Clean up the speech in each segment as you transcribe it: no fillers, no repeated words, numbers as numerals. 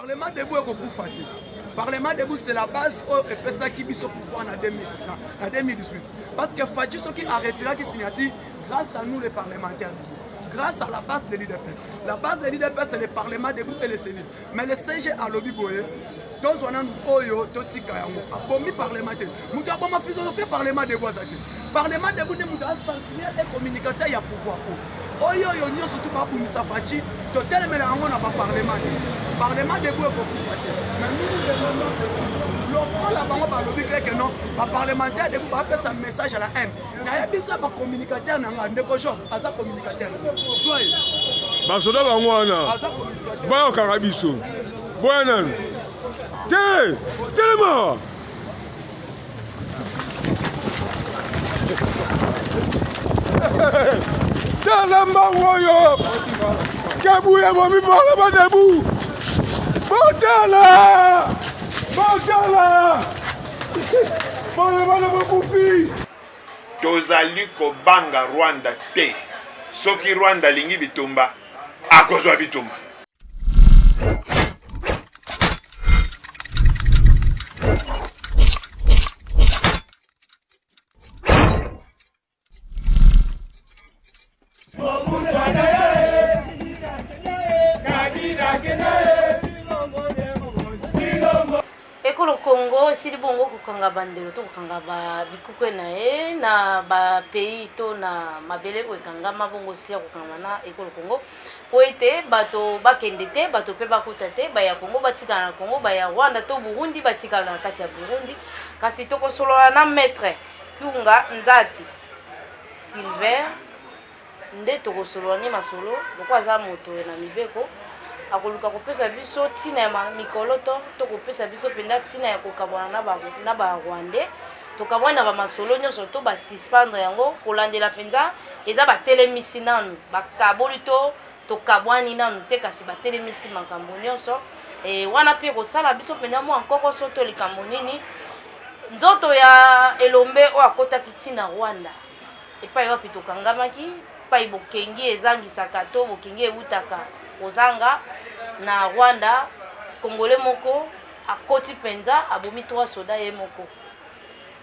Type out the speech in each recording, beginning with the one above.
Parlement debout est beaucoup fatigué. Parlement debout, c'est la base où on peut qui biso pouvoir en 2018. Parce que Fati, ceux qui arrêtent qui signent grâce à nous les parlementaires. Grâce à la base de l'IDPS. La base de l'IDPS, c'est le Parlement debout et les Sénat. Mais le CG à lobby boye, dans un oyo, totika yango. Abomi parlementaire. Mouta bon ma philosophie Parlement debout azati. Parlement debout ne mouta sentinelle et communicateur y a pouvoir. Oyo yo nyo surtout pas pour Missa Fati. Totel mais yango na pas Parlement. Parlement debout est beaucoup fatigué. Mais nous demandons ceci. L'on la banque par lobby clair que non, les parlementaires debout va passer un message à la haine. N'a pas ça par communicateur n'a ndeko job, asa communicateur. Soyez. Basoda bangwana. Ba karabiso. Bwana. Telema. Telema woyo. Kabuya mami parlement debout. Botala. Botala. Parlement de Boufi. Tozali kobanga Rwanda te. Soki Rwanda lingi bitumba, akozwa bitumba. Ekolo Congo sili bongo kokanga bandelo to kokanga ba bikuku na ba pays to na mabele ko kanga mabongo sia kokanga na ekolo Congo po ete bato bakende te bato pe bakuta te ba ya Congo batikala na Congo ba ya Rwanda to Burundi batikala na kati ya Burundi kasi to kosolola na maître Kyunga Nzati Silver nde to kosolola ni masolo boko za moto na mibeko akoluka kopesa biso tina ya mikoloto to kopesa biso penda tina ya kokabwana na ba Rwandais to kabwana ba masolo nyonso to ba suspendre yango kolandela penza eza ba telemisi nanu ba kabolito to kabwani nanu te kasi ba telemisi makambo nyonso wana pe ko sala biso penda mo encore soto likambo nini nzoto ya elombe o akota kitina Rwanda epai wapi to kangamaki pai bokengi ezangisaka to bokengi eutaka kozanga na Rwanda Congolais moko akoti penza abomi 3 soda ye moko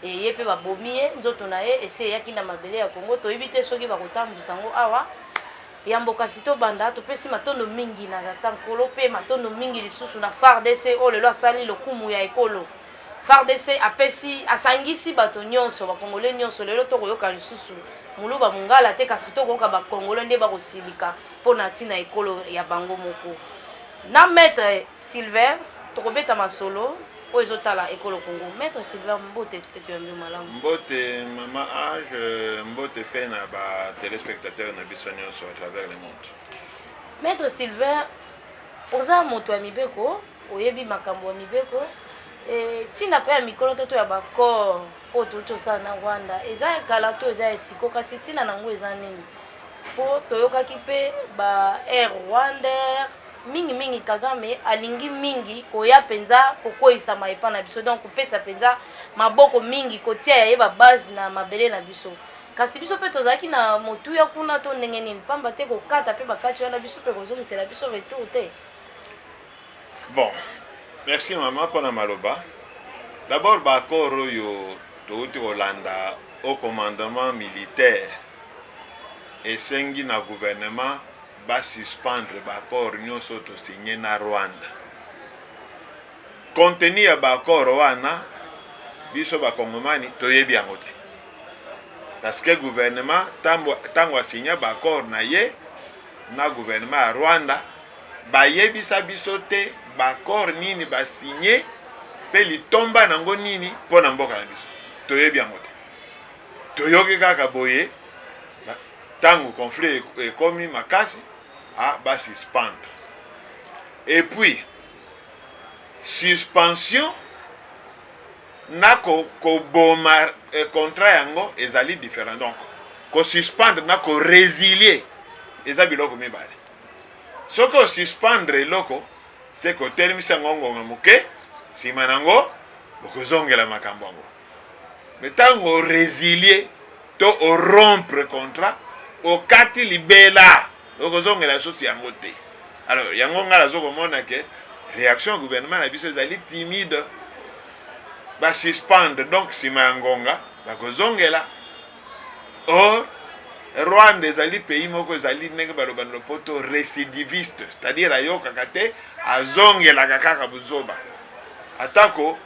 ye pe babomi ye nzoto na ye ese yaki na mabele ya Congo to ibite soki bakotambisa ngo awa ya mboka sito banda to pesi matondo mingi na tankolo pe matondo mingi lisusu na FARDC o lelo asali lokumu ya ekolo FARDC apesi asangisi bato nyonso ba Congolais nyonso lelo to koyoka lisusu muluba mungala te kasi to koyoka ba Congolais nde bakosilika pona tina ekolo ya bango moko na maître Silver to kobeta masolo o ezotala ekolo Congo maître Silver mbote peto ya malamu Mbote mama age mbote pe na ba téléspectateurs na biso nyonso à travers le monde. maître Silver oza moto ya mibeko oyebi makambo ya mibeko tina pe ya mikolo to ya bakor o to sa na Rwanda eza kala to eza esiko kasi tina nango eza nini po toyokaki pe ba Air Rwanda mingi Kagame alingi mingi koya penza kokoisa maipa na biso donc kopesa penza maboko mingi kotia ya yeba base na mabele na biso kasi biso pe tozaki na motu ya kuna to ndenge nini pamba te kokata pe bakati wana biso pe kozongisela biso retour te. Bon, merci maman pour la maloba. D'abord bakor oyo touti kolanda au commandement militaire esengi na gouvernement ba suspendre bakor nyonso to signé na Rwanda. Contenu ya bakor wana biso bakongomani toyebi yango te. Parce que gouvernement tango asigné bakor na ye na gouvernement ya Rwanda bayebisa biso te bakor nini ba signé pe litomba nango nini pona mboka na biso. Toyebi yango te. Toyoki kaka boye tango conflit ekomi makasi ba suspendre. Et puis suspension na ko boma contrat yango ezali différent donc ko suspendre na ko résilier eza biloko mibale. Soko suspendre loko c'est ko termisa ngongo muke sima nango bokozongela makambo yango. Mais tango résilier to o rompre contrat o kati libela okozongela sosi yango te. Alors yango ngala zoko mona ke réaction du gouvernement na biso ezali timide basuspendre donc nsima ya ngonga bakozongela. Or Rwanda ezali pays moko ezali ndenge baloba na lopoto récidiviste, c'est-à-dire ayokaka te azongelaka kaka buzoba atako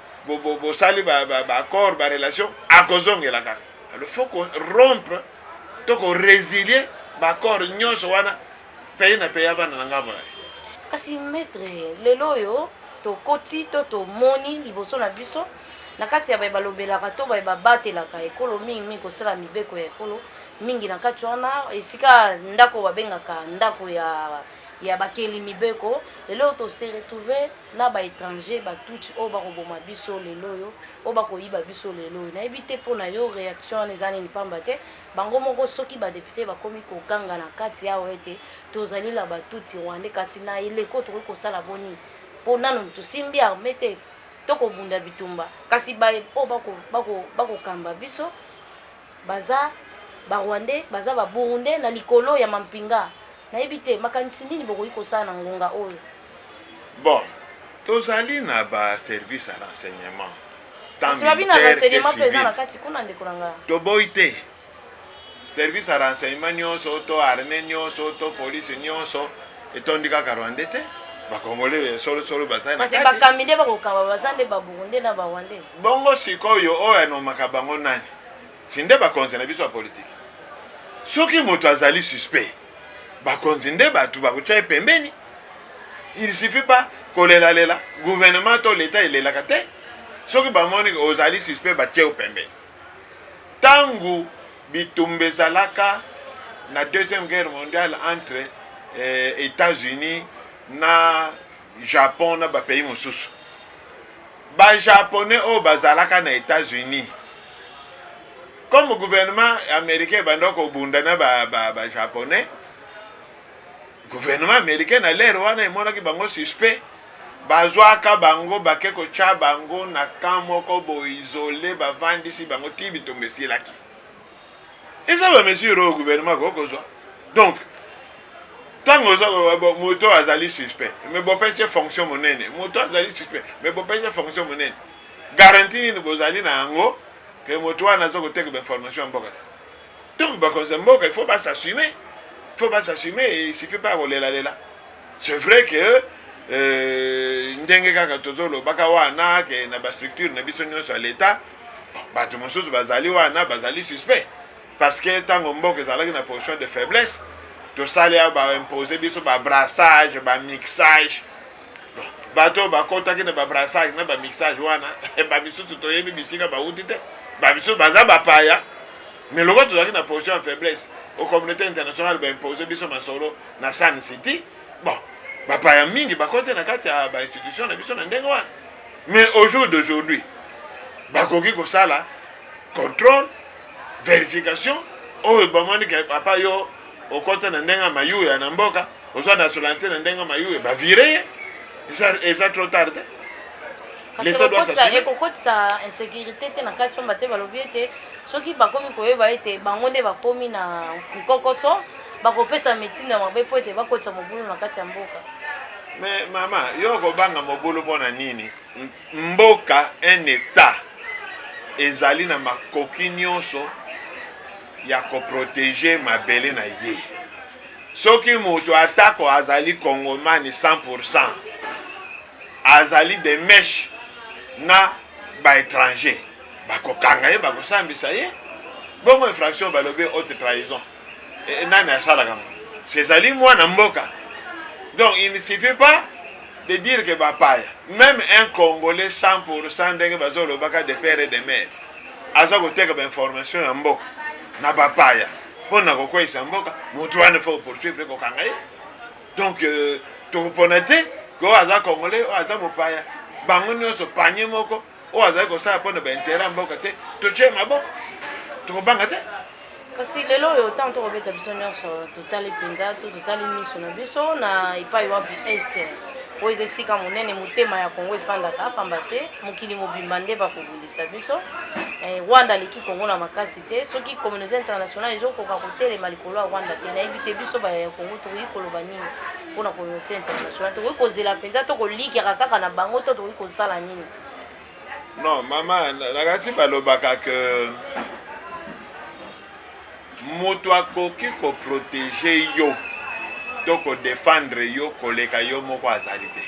bosali baaccord barelation akozongela kaka. Alors faut qu'on rompre to ko résilier baaccord nyonso wana pays na pays avana na ngambo. Kasi maître lelo oyo tokoti to tomoni liboso na biso na kati ya balobelaka to babatelaka ekolo mingi kosala mibeko ya ekolo mingi na kati wana esika ndako babengaka ndako ya bakeli mibeko. Lelo to se retrouver na baétranger batuti oyo bakoboma biso lelo oyo oyo bakoyiba biso lelo oyo nayebi te mpona yo réaction wana eza nini pamba te bango moko soki badepute bakomi kokanga na kati awa ete tozali na batuti rwande kasi na eleko tokoki kosala boni mpo nano tosimbi arme te tokobunda bitumba kasi oyo bakokamba biso baza barwandais baza baburundais na likolo ya mampinga nayebi te makanisi nini bokoki kosala na ngonga oyo. Bon, tozali na baservice ya renseignement kasi babi na renseignement mpenza na kati kuna ndeko na nga toboyi te. Service ya renseignement nyonso to armée nyonso to police nyonso etondi kaka rwandais te. Bakongole solo bazali na kati kasi bakambi nde bakokamba baza nde baburundais na barwandais. Bongo sikoyo oyo anomaka bango nani sinde bakonzi na biso ya politique. Soki moto azali suspect bakonzi nde batu bakutia pembeni. Il suffit pas kolelalela gouvernement to l'état elelaka te. Soki bamoni ozali suspect batie pembeni. Tangu bitumbe zalaka na deuxième guerre mondiale entre États-Unis na Japon na ba pays mosusu. Ba japonais o bazalaka na États-Unis. Comme le gouvernement américain bandoko bunda na ba japonais. Gouvernement américain na l'air wana emona ki bango suspect. Bazwaka bango bakeko cha bango na kamoko bo isolé ba vandisi bango tibi tombesi laki. Et ça va monsieur au gouvernement kokozwa. Donc tango za moto azali suspect mais bon pese fonction monene moto azali suspect mais bon pese fonction monene garantie ni bozali na ngo que moto wana zo koteka information mboka. Donc ba konzemboka il faut pas s'assumer. Il faut pas s'assumer et il suffit pas lela. C'est vrai que ndenge kaka tozolo baka wana ke na ba structure na biso nyonso à l'état bato mosusu bazali wana bazali suspect parce que tango mboka ezalaki na position de faiblesse to sali ba imposer biso ba brassage ba mixage bato bakotaki na ba brassage na ba mixage wana ba bisusu toyebi bisika ba utite ba bisusu baza bapaya mais loko tozalaki na position de faiblesse au communauté internationale ba imposer biso masolo na Sun City bon bapaya mingi bakote na kati ya ba institution na biso na ndenge wana mais au jour d'aujourd'hui bakoki kosala contrôle vérification oyo bamoni ke papa yo okota na ndenga mayu ya namboka ozwa nationalité na ndenga mayu ba virer et ça trop tard. L'état doit s'assumer. Ekokotisa insécurité te na kasi pamba te balobi ete soki bakomi koyeba ete bango nde bakomi na nkokoso bakopesa médecine mabe po ete bakotisa mobulu na kati ya mboka. Mais maman yo kobanga mobulu mpona nini mboka un état ezali na makoki nyonso ya koprotéger mabele na ye. Soki moto atako azali congomani 100%, azali de mèche na ba étranger, bakokanga ye bakosambisa ye. Bongo infraction balobi haute trahison. Et nani asalaka. C'est zali mwana mboka. Donc il ne suffit pas de dire que bapaya, même un Congolais 100% ndenge bazolo baka de père et de mère. Aza koteka ba information ya mboka. Na bapaya pona kokwisa mboka mutu wana faut poursuivre kokanga ye. Donc toponete ko aza congolais o aza mopaya bango nyonso panye moko o aza ko sa pona ba intérêt mboka te toche maboko tokobanga te. Kasi lelo oyo tanto kobeta biso nyonso totali mpenza to totali miso na biso na epai wapi este oyo eza esika monene motema ya Kongo efandaka pamba te mokili mobimba nde bakobundisa biso Rwanda leki Congo na makasi te soki communauté internationale ezokoka kotelema likolo ya Rwanda te nayebi te biso baya Congo tokoki koloba nini mpona communauté internationale tokoki kozela mpenza to kolikaka kaka na bango to tokoki kosala nini. Non mama nakasi balobaka ke moto akoki koprotege yo to kodefendre yo koleka yo moko azali te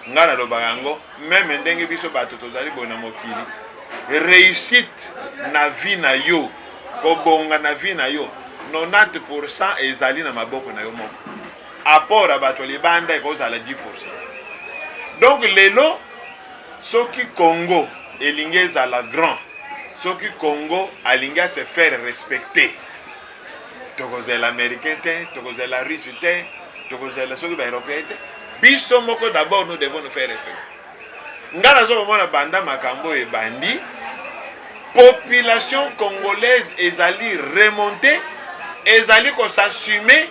nga nalobaka yango meme ndenge biso bato tozali boye na mokili réussite na vie na yo kobonga na vie na yo 90% ezali na maboko na yo moko apport ya bato libanda ekozala 10%. Donc lelo soki Congo elingi ezala grand soki Congo alingi se faire respecter tokozela américain te tokozela russe te tokozela soki ba européen te biso moko d'abord nous devons nous faire respecter. Nga nazomona banda makambo ebandi population congolaise ezali remonter ezali ko s'assumer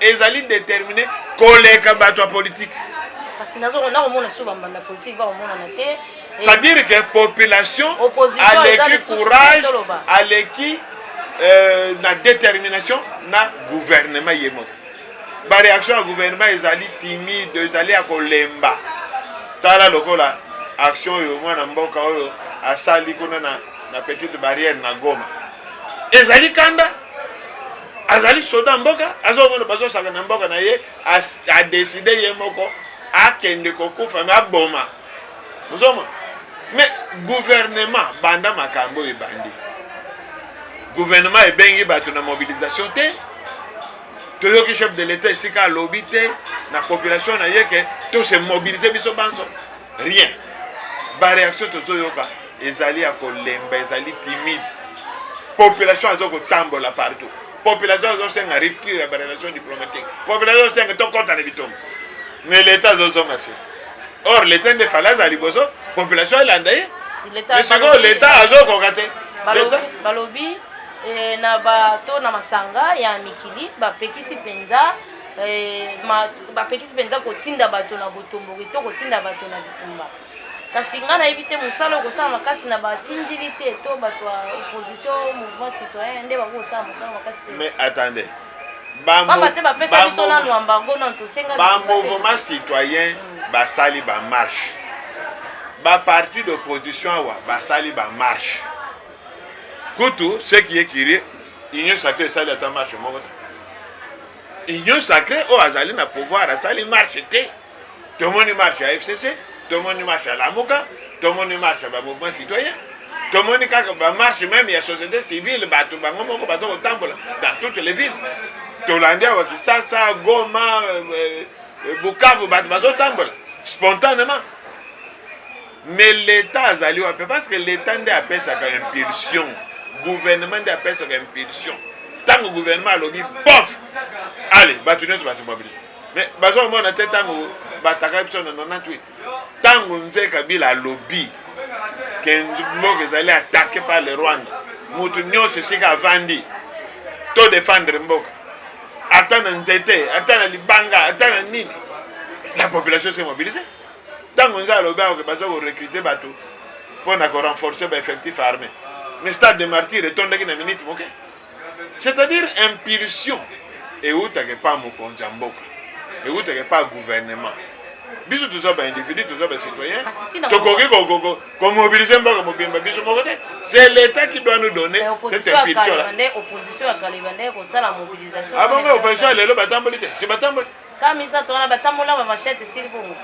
ezali déterminer koleka bato politique. Kasi nazomona komona so bambanda politique ba komona na te. C'est-à-dire que population a l'équipe courage, a l'équipe la détermination na gouvernement yemo. Ba réaction à gouvernement ezali timide, ezali à kolemba. Tala lokola action yo mwana mboka oyo asali kuna na petite barrière na Goma. Ezali kanda azali soda mboka azomona bazo saka na mboka na ye a décider yemoko akende kokufa na boma. Muzoma mais gouvernement banda makambo ebandi gouvernement ebengi bato na mobilisation te toyoki chef de l'état esika alobi te na population na ye ke to se mobiliser biso banso rien ba réaction tozoyoka ezali ya kolemba ezali timide population azokotambola partout population azosenga rupture ya ba relation diplomatique population azosenga tokota na bitombo mais l'état azozonga se. Or l'état de falaise à liboso population landaye mais c'est l'état azokoka te balobi na bato na masanga ya mikili bapekisi penza bapekisi penza kotinda bato na botombo to kotinda bato na bitumba kasi nga nayebi te mosala okosala makasi na basinzili te to bato ya opposition mouvement citoyen nde bakosala mosala makasi te. Mais attendez mouvement citoyen basali ba marche ba parti d'opposition awa basali ba marche kutu ce qui est kiré union sacrée sali ata marche moko union sacrée o azali na pouvoir asali marche te tout le monde marche à FCC tout le monde marche à Lamuka tout le monde marche à mouvement citoyen tout le monde kaka ba marche même ya société civile bato bango moko bato kotambola dans toutes les villes Tolandia wa Kisasa Goma Bukavu bato tambola spontanément. Mais l'État azali wa parce que l'État nde appelle ça comme impulsion gouvernement nde appelle ça comme impulsion tant que gouvernement lobby bof allez batunyo se mobiliser mais bazo mona tête tant bataka biso na 98 tant nze Kabila lobby que mboka ezali attaqué par le Rwanda mutu nyonso sika vandi to défendre mboka atana nzete atana libanga atana nini la population s'est mobilisée tant qu'on a lobby que bazo recruter bateau pour renforcer l'effectif armé mais stade de martyr retourne dans une minute ok c'est-à-dire impulsion et où t'as pas mon konzamboka et où t'as pas gouvernement biso tous ça individu tous ça citoyen to mobiliser mboka mobimba biso mokote c'est l'état qui doit nous donner cette impulsion là opposition à Kalibande ko sala mobilisation ah bon mais opposition lelo batamboli te c'est batamboli kamisa to na batambola ba machette sili bongo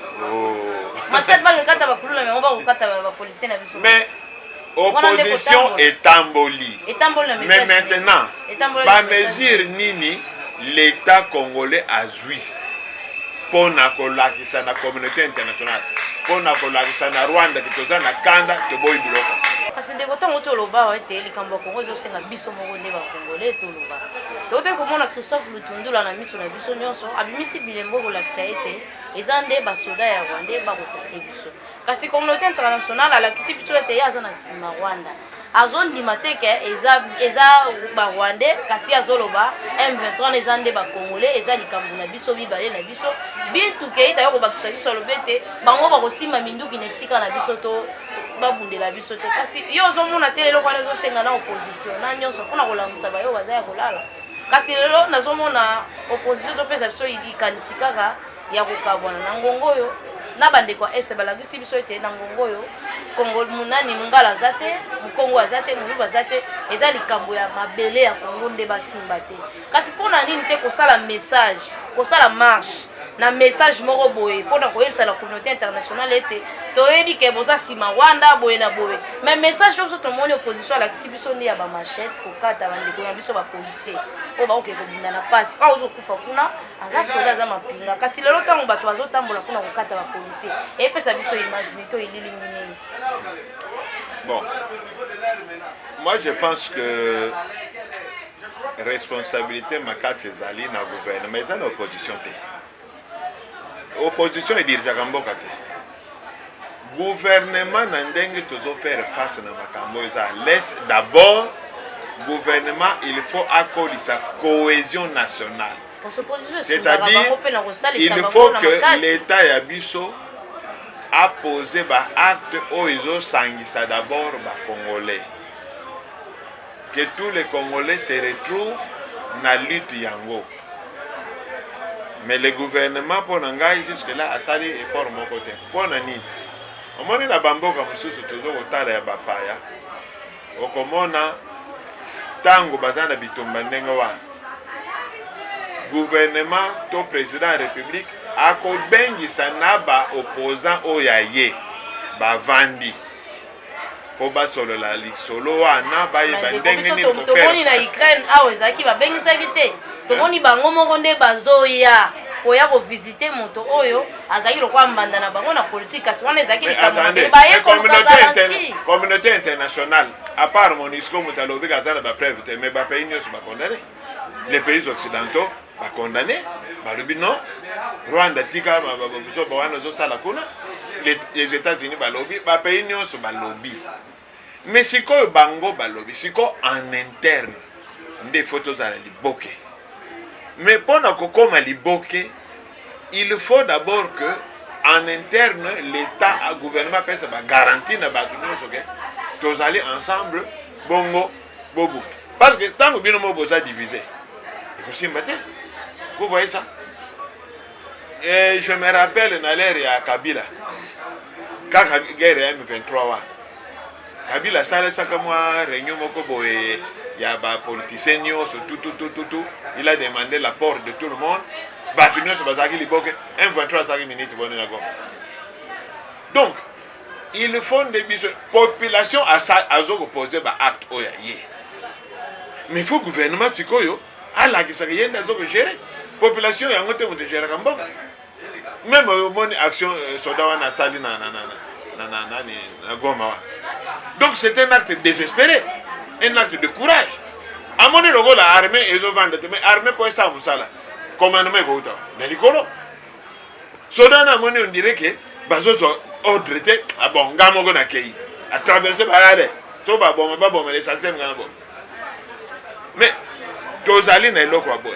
machette ba kata ba kulula mais on va kata ba policier na biso mais opposition etamboli mais maintenant ba mesure nini l'état congolais a joui pour na kolakisa na communauté internationale pour na kolakisa na Rwanda kitoza na kanda to boy biloko kasi ndeko tango to loba wa te likambo Kongo zo senga biso moko nde ba congolais to loba to te komona Christophe Lutundula na miso na biso nyonso abimisi bilembo kolakisa ete ezande ba soda ya Rwanda ba kotake biso kasi communauté internationale ala kiti biso ete yaza na sima Rwanda azondima teke eza ba Rwanda kasi azoloba M23 ezande ba congolais eza likambo na biso bibale na biso bintu keita yoko bakisa biso lobete bango bakosima minduki na sika na biso to babundela biso te kasi yo ozomona te lelo kwana ezosenga na opposition na nyonso mpona kolamusa bayo baza ya kolala kasi lelo nazomona opposition ezopesa biso likanisi kaka ya kokabwana na ngongo oyo na bandeko ya este balakisi biso ete na ngongo oyo kongo munani mungala aza te mukongo aza te molubu aza te eza likambo ya mabele ya kongo nde basimba te kasi mpona nini te kosala message kosala marche na message moko boye mpona koyebisa la communauté internationale ete toyebi ke boza nsima wanda boye na boye mais message oyo biso tomoni opposition alakisi biso nde ya bamachete kokata bandeko na biso bapolisier oyo bakoke kobunda na pasi oyo ozokufa kuna aza soda aza mapinga kasi lelo ntango bato bazotambola mpona kokata bapolisier epesa biso imagine to elilingi nini. Bon, moi je pense que responsabilité makasi ezali na gouvernement eza na opposition te. Opposition edirijaka mboka te. Gouvernement na ndenge tozofaire face na makambo eza laisse d'abord gouvernement il faut akolisa cohésion nationale. C'est-à-dire il faut que l'État ya biso a posé ba acte oyo sangisa d'abord ba Congolais. Que tous les Congolais se retrouvent na lutte yango. Mais le gouvernement pour Nangai jusque-là a sali effort mon côté. Pour nani. Omoni na bamboka mususu tozo kotala ya bapaya. Okomona tango bazana bitumba ndenge wana. Gouvernement to président de la République akobengisa na ba opposant oya ye bavandi. Po basolola lisolo wana bayeba ndenge nini ko faire. Tomoni na Ukraine awo ezaki babengisaki te. Tomoni bango moko nde bazoya koya ko visiter moto oyo azaki lokwa mbanda na bango na politique kasi wana ezaki likambo baye communauté internationale à part MONUSCO mutalobi kazana ba preuve te mais ba pays nyonso ba condamné les pays occidentaux ba condamné balobi non Rwanda tika babuso ba wana zo sala kuna les États-Unis balobi ba pays nyonso balobi mais siko bango balobi siko en interne nde photos za liboke. Mais pour nous liboke, il faut d'abord que en interne l'État, le gouvernement puisse garantir que tous allez ensemble, bongo, bobo. Parce que tant que bien nous sommes divisés, il faut s'y mettre. Vous voyez ça? Et je me rappelle dans l'ère à Kabila, quand la guerre M23, Kabila ça comme moi réunion moko et il y a des politiciens, tout. Il a demandé l'apport de tout le monde. Donc, il faut des population à opposer à acte. Mais il faut que le gouvernement s'y colle. Allah qui s'est gérer. Population est en train de gérer. Même mon action soda na sali na Goma. Donc c'est un acte désespéré. Un acte de courage. À mon niveau, l'armée est au vent de mais l'armée pour ça, Moussala. Commandement est au temps. Dans l'école, Sodan a monnaie, on dirait que Bazo soit ordre, à bon, Gamogo na Kei, à traverser Barade, Toba bon, mais les Sassem Ganabo. Mais, Tozaline est l'autre boy.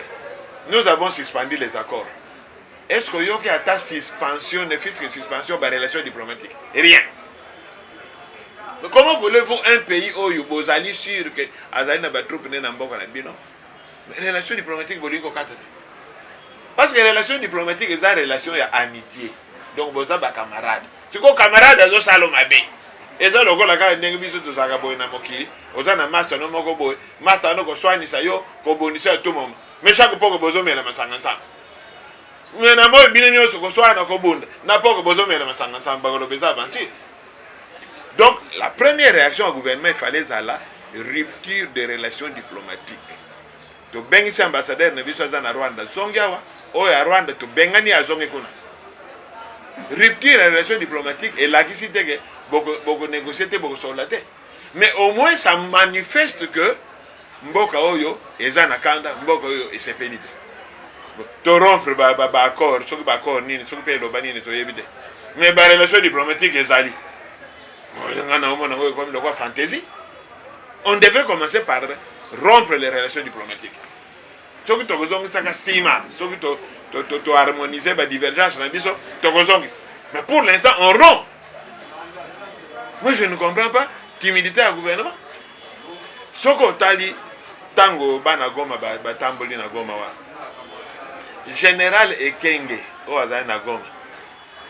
Nous avons suspendu les accords. Est-ce qu'il y a ta suspension, ne fût-ce que suspension par relation diplomatique? Rien. Mais comment voulez-vous un pays où vous allez sûr que Azaï n'a pas trop pris dans le bino? Mais les relations diplomatiques, vous dites parce que les relations diplomatiques, c'est une relation d'amitié. Donc vous êtes des camarades. Si vos camarades sont salomabé, et ça, le gars, la n'est pas tout ça, vous avez un master, master, soigne ça, vous bonissez à tout moment. Mais chaque fois que vous avez un master, mais na mo binenyo so so na ko bunda na poko bozo mena masanga samba ko beza aventure. Donc la première réaction au gouvernement il fallait la rupture des relations diplomatiques. To bengisi ambassadeur na biso na Rwanda songiawa o ya Rwanda to bengani azonge kuna. Rupture des relations diplomatiques et la kisite que beaucoup négocier beaucoup soldater. Mais au moins ça manifeste que mboka oyo ezana kanda mboka oyo esepelite. To rompre ba accord soki ba accord nini soki pe loba nini to yebite mais ba relation diplomatique ezali ngana omona ngoyo comme de quoi fantaisie. On devait commencer par rompre les relations diplomatiques soki to kozongi saka sima soki to harmoniser ba divergence na biso to kozongi mais pour l'instant on rompt Moi, je ne comprends pas. Timidité à gouvernement. Soko tali tango bana goma ba tamboli na goma wa. Général Ekenge o azali na goma.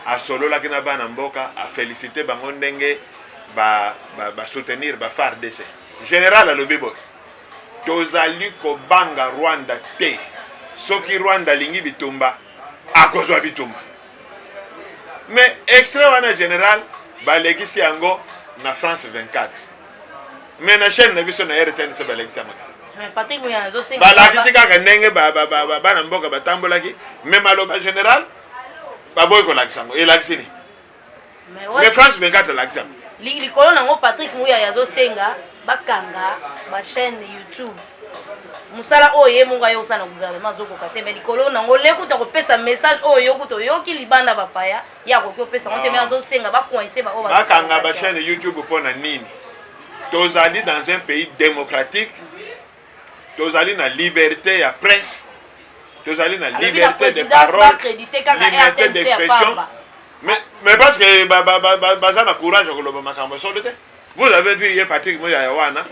A solo la kina bana mboka a féliciter bango ndenge ba soutenir ba FARDC. Général alobi boy. Tozali ko banga Rwanda te. Soki Rwanda lingi bitumba akozwa bitumba. Mais extrait wana général ba legisi yango na France 24. Mais na chaîne na biso na RTN se ba legisi yango. Mais Patrick Mouya zo senga. Ba legisi kaka ndenge ba na mboka batambolaki même aloba général ba boy ko legisi yango. E legisi ni. Mais France 24 legisi yango. Likolo nango Patrick Mouya yazo senga bakanga ba chaîne YouTube. Musala oye munga yo sana gouvernement zoko kate mais likolo nango lekuta ko pesa message oyo kuto yoki libanda bapaya ya ko pesa ngote mais azo senga ba coincer ba oba bakanga ba chaîne YouTube pona nini. Tozali dans un pays démocratique. Tozali na liberté ya presse. Tozali na liberté de parole, liberté d'expression. Mais parce que baza na courage ko loba makambo solete. Vous avez vu hier Patrick Mouya wana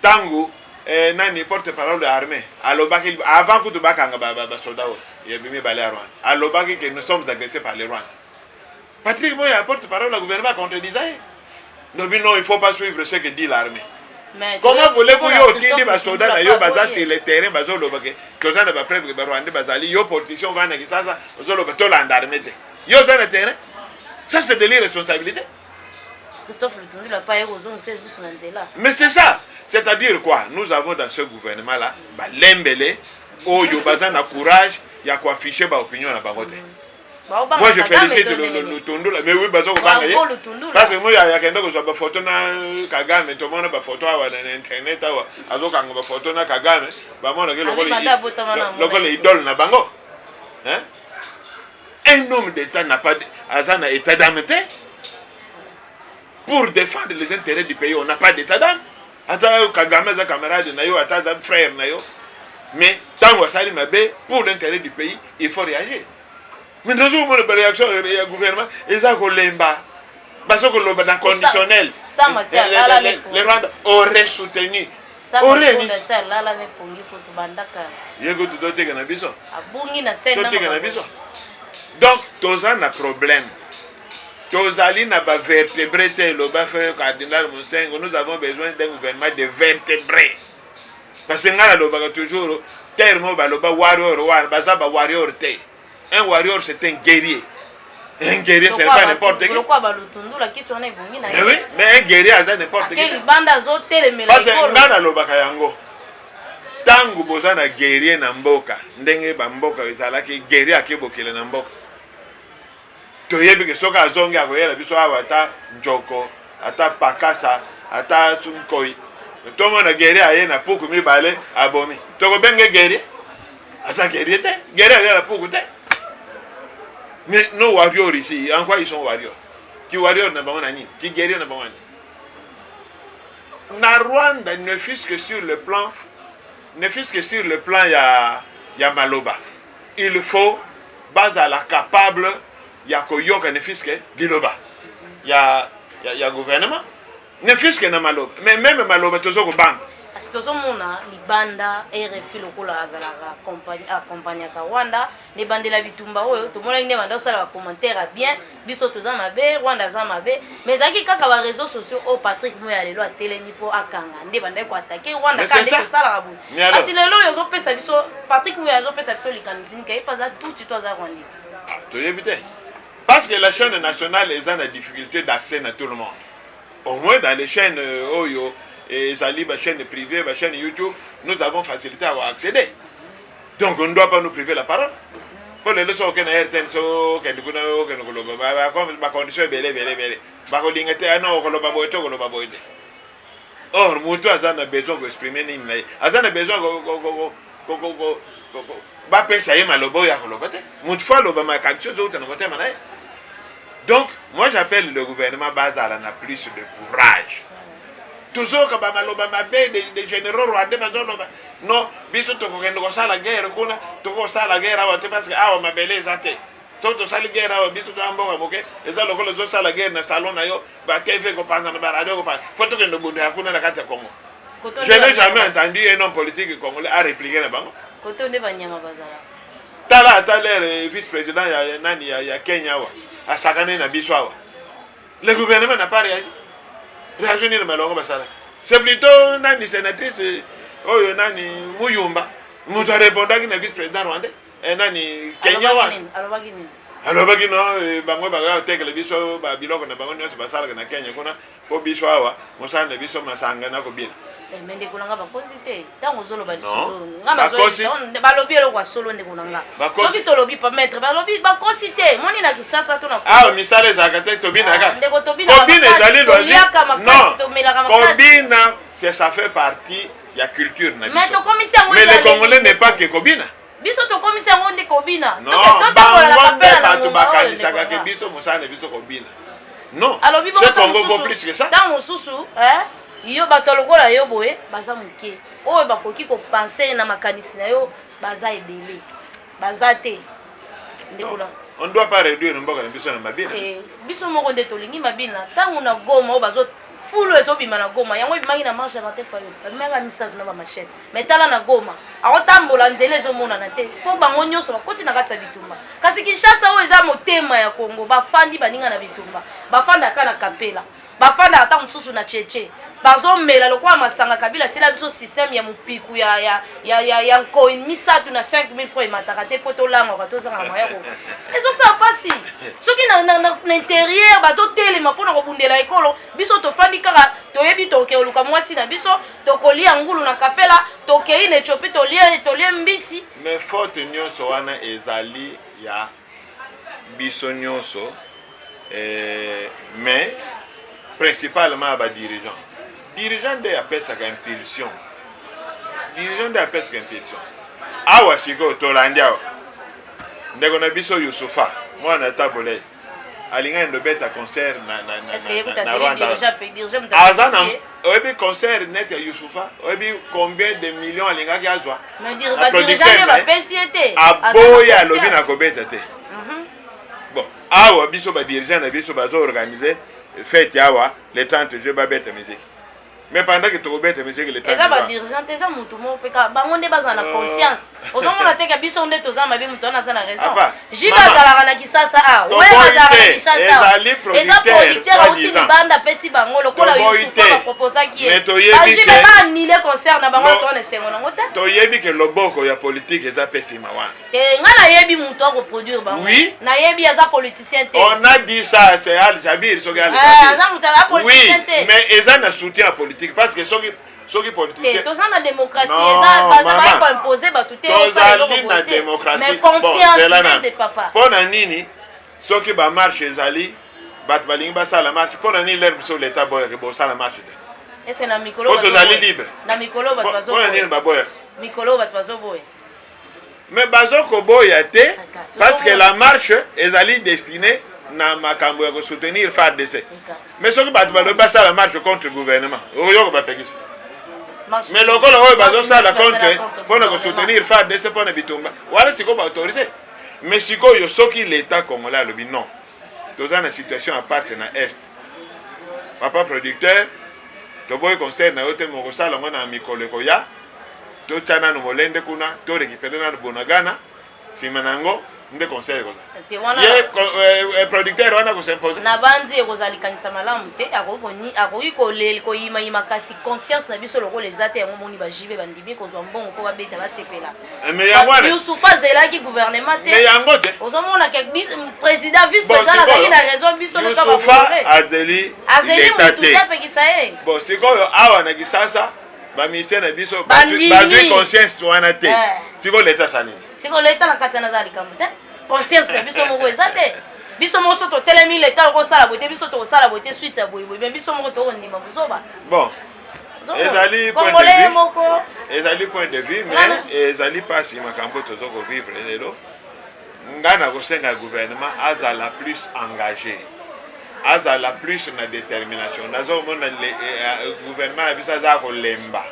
tango nani porte-parole de l'armée alobaki avant que tu bakanga ba soldat il y avait mis balé à Rwanda alobaki que nous sommes agressés par les Rwandais. Patrick Mouya porte-parole du gouvernement contredisait. Non il faut pas suivre ce que dit l'armée. Comment voulez-vous yo kindi ba soldat na yo baza sur le terrain bazo lobake que ça ne va preuve que Rwanda bazali yo politiciens vana ki sasa bazo lobake to landa armée te. Yo sur le terrain. Ça c'est de l'irresponsabilité. Christophe Lutumbi l'a pas érosé on sait juste là. Mais c'est ça. C'est-à-dire quoi? Nous avons dans ce gouvernement-là, l'embellé, où il y a courage, il y a quoi afficher l'opinion à la barotte. Moi je félicite le Tundula, mais oui, parce que moi il y a quelqu'un qui a une photo de Kagame, tout le monde a une photo sur Internet, il y a une photo de Kagame, il y a l'idole na bango. Un homme d'État n'a pas d'état d'âme. Pour défendre les intérêts du pays, on n'a pas d'état d'âme. Ata Kagame za camarade na yo ata za frère na yo mais tango sali mabe pour l'intérêt du pays il faut réagir. Mais dans une réaction du gouvernement ils ont kolemba baso ko loba dans conditionnel ça Martial là les Rwandais auraient soutenu aurait ni ça là ne pongi ko to bandaka yego to dote kana biso abungi na scène na biso. Donc tous un problème. Tozali na ba vertébrés le ba fait cardinal Monsengo nous avons besoin d'un gouvernement de vertébrés parce que ngala lo ba toujours terme ba lo ba warrior baza ba warrior te un warrior c'est un guerrier c'est pas n'importe qui pourquoi ba lutundu la kitu na ibungi na oui mais un guerrier c'est n'importe qui quel banda zo telemela parce que ngala lo ba kayango tangu bozana guerrier na mboka ndenge ba mboka ezalaki guerrier akebokele na mboka. Toyebi ke soka azongi akoyela biso awa ata njoko ata pakasa ata sunkoi to mona guerrier aye na puku mibale abomi toko benge guerrier asa guerrier te guerrier aye na puku te mais nos warriors ici en quoi ils sont warriors qui warrior na bango nani qui guerrier na bango nani na Rwanda ne fût-ce que sur le plan ya Maloba il faut base la capable ya koyoka ne fiske diloba ya gouvernement ne fiske na maloba mais même maloba tozoko bang asitozo mona libanda RFI lokola azala accompagner ka Rwanda ne bandela bitumba oyo to mona ne banda osala ba commentaire bien biso toza mabe Rwanda za mabe mais zaki kaka ba réseaux sociaux au Patrick Mouya lelo atelemi po akanga nde banda ko attaquer Rwanda ka ndeko sala rabu asi lelo yozo pesa biso Patrick Mouya yozo pesa biso likanisini kai pas za tout tu toza Rwanda to yebite. Parce que la chaîne nationale est en difficulté d'accès à tout le monde. Au moins dans les chaînes Oyo et Zali, la chaîne privée, la chaîne YouTube, nous avons facilité à accéder. Donc on ne doit pas nous priver la parole. Pour les leçons qu'on a RTN, comme ma condition est belle. Or, Moutou a besoin d'exprimer. A besoin ba pesa ye malobo ya kolobate mutfa loba ma kancho zo tana kote mana. Donc moi j'appelle le gouvernement bazala na plus de courage toujours ka ba maloba mabe des généraux rwandais bazoloba non biso to ko kendo ko sala guerre kuna to ko sala guerre awate parce que awa mabele zate so to sali guerre awa biso to amboka moke eza lokolo zo sala guerre na salon na yo ba TV ko panza na ba radio ko pa photo que no bondo hakuna na kati ya Congo. Je n'ai jamais entendu un homme politique congolais à répliquer na bango. Koto nde banyama bazala. Tala vice-président ya nani ya Kenya wa asakane na biso awa. Le gouvernement n'a pas réagi. Réagi ni malongo basala. C'est plutôt nani sénatrice oyo nani Muyumba. Nous a répondu na vice-président rwandais. Nani Kenya wa. Alobaki no bango baga tekele biso ba biloko na bango nyonso basala na Kenya kuna po biso awa mosala na biso masanga na ko bien. Mende kunanga bakosi te tango zolo ba solo ngana zo balobi eloko wa solo nde kunanga soki tolobi pa maître balobi bakosi te moni na kisasa to na misale za kate tobina ka ndeko tobina ezali logique non kobina ça fait partie ya culture na biso mais to commission mais le Congolais n'est pas que kobina biso to commission ngonde kobina non bango bakanisaka ke biso mosala biso kobina non c'est Congo vaut plus que ça dans mosusu yo bato lokola yo boye baza muke oyo bakoki ko penser na makanisi na yo baza ebele baza te ndekula on doit pas réduire mboka na biso na mabina biso moko nde tolingi mabina tangu na Goma bazo fulo ezobima na Goma yango bimangi na marche matin fa yo bameka misatu na ba machette metala na Goma akotambola nzela ezomona na te po bango nyonso bakoti na kati ya bitumba kasi Kinshasa oyo eza motema ya Congo bafandi baninga na bitumba bafanda kana kapela bafanda ata mususu na cheche bazomela lokwa masanga kabila tela biso système ya mupiku ya coin misatu na 5000 francs mataka te poto lango ka tozanga mayako ezo sa pasi soki na intérieur bato telema pona ko bundela ekolo biso to fandi kaka toyebi to ke oluka mwasi na biso to kolia ngulu na kapela to ke ine chope to lie mbisi mais faute nyonso wana ezali ya biso nyonso mais principalement ba dirigeant de appelle ça impulsion. Dirigeant de appelle ça impulsion. Awa siko tolandia. Ndeko na biso Yusufa, moi na tabole. Alinga ndo beta concert na est-ce que écoute dirigeant Azana obi concert net ya Yusufa, obi combien de millions alinga ki azwa. Mais dirigeant ba PCT. Aboya lobi na ko beta te. Bon, awa biso ba dirigeant na biso bazo organiser fête yawa le 30 juillet ba beta musique. Mais pendant que tu rebelles tes messieurs, les temps. Ça va dirigeant, c'est ça mon tout mon péka. Bangonde basa na conscience. Ozongo na teka biso nde toza mabe mutu na za na raison. Jiba zala na kisasa a. Ouais bazala na kisasa. Eza producteur outi ni banda pesi bango lokola Yusufa ba proposa ki. Jiba ba annulé concert na bango to na sengo na ngota. To yebi ke loboko ya politique eza pesi mawana. Ngana yebi mutu ko produire bango. Na yebi eza politicien te. On a dit ça c'est Al Jabir sogal. Eza mutu a politicien te. Oui, mais eza na soutien politique parce que soki politicien tous en démocratie ça va pas imposer ba tout est na démocratie mais conscience de papa pona nini soki ba marche ezali bat balingi ba sala marche pona nini l'herbe sur l'état boya ke bo sala marche te et c'est na mikolo ba tozali libre na mikolo ba bazo pona nini ba boya mikolo ba bazo boya mais bazo ko boya te parce que la marche ezali destinée na makambo ya ko soutenir FARDC mais soki bato balobi basala marche contre le gouvernement oyo ko bapekisa mais lokola oyo bazosala contre mpona ko soutenir FARDC mpona bitumba wala sikoyo baautorise mais sikoyo soki l'état congolais alobi non toza na situation à passe na est papa producteur toboyi conseil na yo te mokosala ngo na mikolo ekoya totya nanu molende kuna torekipere nanu bonagana nsima nango nde conseil koza ye producteur wana ko s'impose na bandi ekozali kanisa malamu te akoki koyima kasi conscience na biso lokola eza te yango moni bajibe bandimi kozwa mbongo mpo babeta basepela Yusufa azelaki gouvernement te mais yango te ozomona ke président vice président azalaki na raison biso leka Yusufa azeli mutu te apekisa ye bon sikoyo awa na kisasa baministère na biso bazwi conscience wana te sikoyo leta salini sikoyo leta na kati na likambo te conscience na biso moko eza te biso moko so totelemi leta okosala boye te biso tokosala boye te suite ya boyeboye me biso moko tokondima bozoba bon ezali point de vue mais ezali mpasi makambo tozokovivre lelo ngai nakosenga gouvernement azala plus engagé azala plus na détermination nazomona gouvernement na biso aza kolemba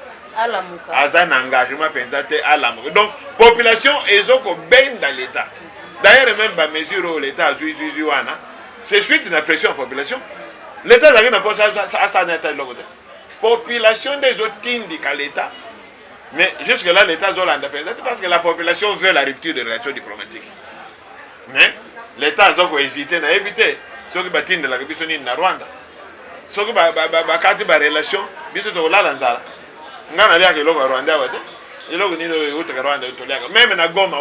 aza na engagement mpenza te alamuka donc population ezokobenda l'état D'ailleurs, même la mesure où l'État a joué, c'est suite à la pression de la population. L'État n'a pas ça net à l'autre. Population des autres indiquent à l'État, mais jusque-là, l'État a l'indépendance parce que la population veut la rupture des relations diplomatiques. Mais l'État a hésité à éviter ceux qui battent la République de Rwanda. Ceux qui battent la relation, ils sont là dans ça. Nous avons dit que le Rwanda est là. Même na Goma,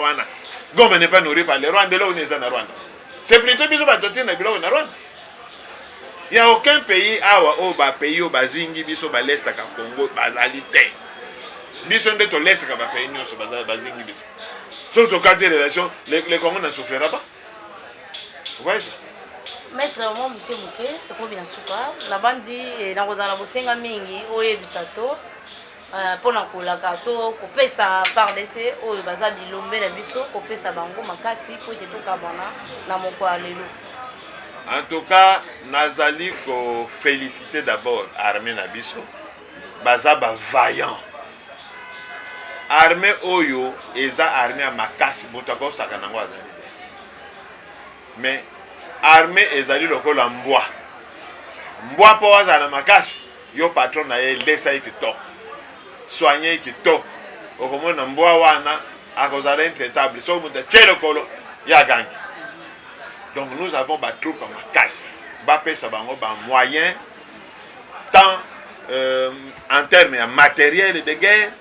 Goma n'est pas nourri par les Rwandais, là où ils sont en Rwanda. C'est plutôt qu'ils ont battu dans le Rwanda. Il n'y a aucun pays où les pays où bazingi biso balesa ka Congo bazalité. Biso ndeto lesa ka pays nyonso bazingi biso. Sauf au cas des relations, les Congolais ne souffrira pas. Vous voyez ça? Maître moi muke to bina suka la bandi na kozala bosenga mingi oyebisa to pona kolaka to kopesa FARDC oyo baza bilombe na biso kopesa bango makasi po ete tokabana na moko ya lelo. En tout cas, nazali ko féliciter d'abord armée na biso baza ba vaillant. Armée oyo eza armée ya makasi botako saka nango azali. Mais armée ezali lokola mbwa. Mbwa po azala makasi yo patron na ye lesa kitoko. Soigner kitoko. Okomona mbwa wana akozala intraitable. So muta chelo kolo ya gangi. Donc nous avons des troupes à Makassi, des moyens, tant en termes de matériel de guerre,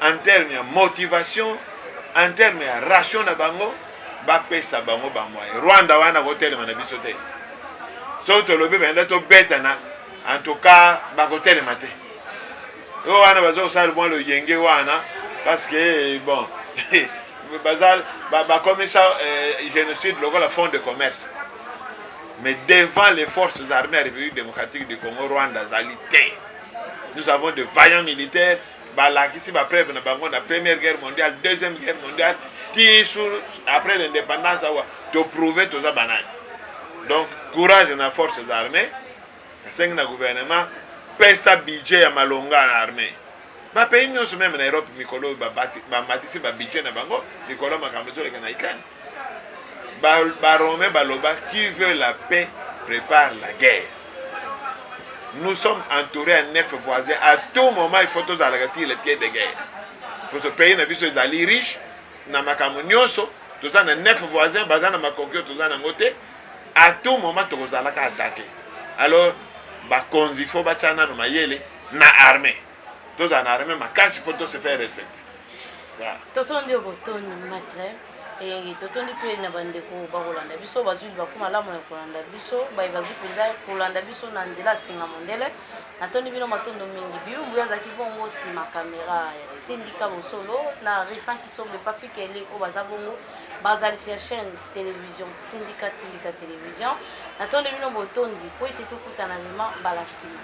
en termes de motivation, en termes de ration de bango, des moyens. Rwanda wana hotel na biso te. So to lobi benda to betana, en tout cas ba hotel mate. Yo wana bazo sala bon le yenge wana parce que bon Bazal, comme ça, génocide, le fonds de commerce. Mais devant les forces armées de la République démocratique du Congo, Rwanda, Zalité, nous avons de vaillants militaires. Ici, après la Première Guerre mondiale, Deuxième Guerre mondiale, après l'indépendance, de prouver tout ça. Donc, courage dans les forces armées, le gouvernement, paie sa budget à Malonga en armée. Ba pays nyonso même en Europe mikolo ba matisi ba budget na bango mikolo makambezo le na Ukraine. Ba Rome baloba qui veut la paix prépare la guerre. Nous sommes entourés à 9 voisins. À tout moment il faut tous aller sur les pieds de guerre. Pour ce pays na biso ezali riche na makambo nyonso tous na 9 voisins bazana makokyo tous na ngote. À tout moment to kozala ka attaquer. Alors ba konzifo ba chana no mayele na armée. Tous en armée, ma casse pour se faire respecter. Voilà. Totondi obotoni maître et totondi pe na bandeko ba Rolanda biso bazuli ba kuma lamu ya Rolanda biso ba ibazu penda Rolanda biso na nzela singa mondele natondi bino matondo mingi biu mbuya za kibongo sima caméra tindika bosolo na rifan kitsobe papi kele o bazabongo bazali sur chaîne télévision tindika télévision natondi bino botondi po ete tokutana vraiment balasima.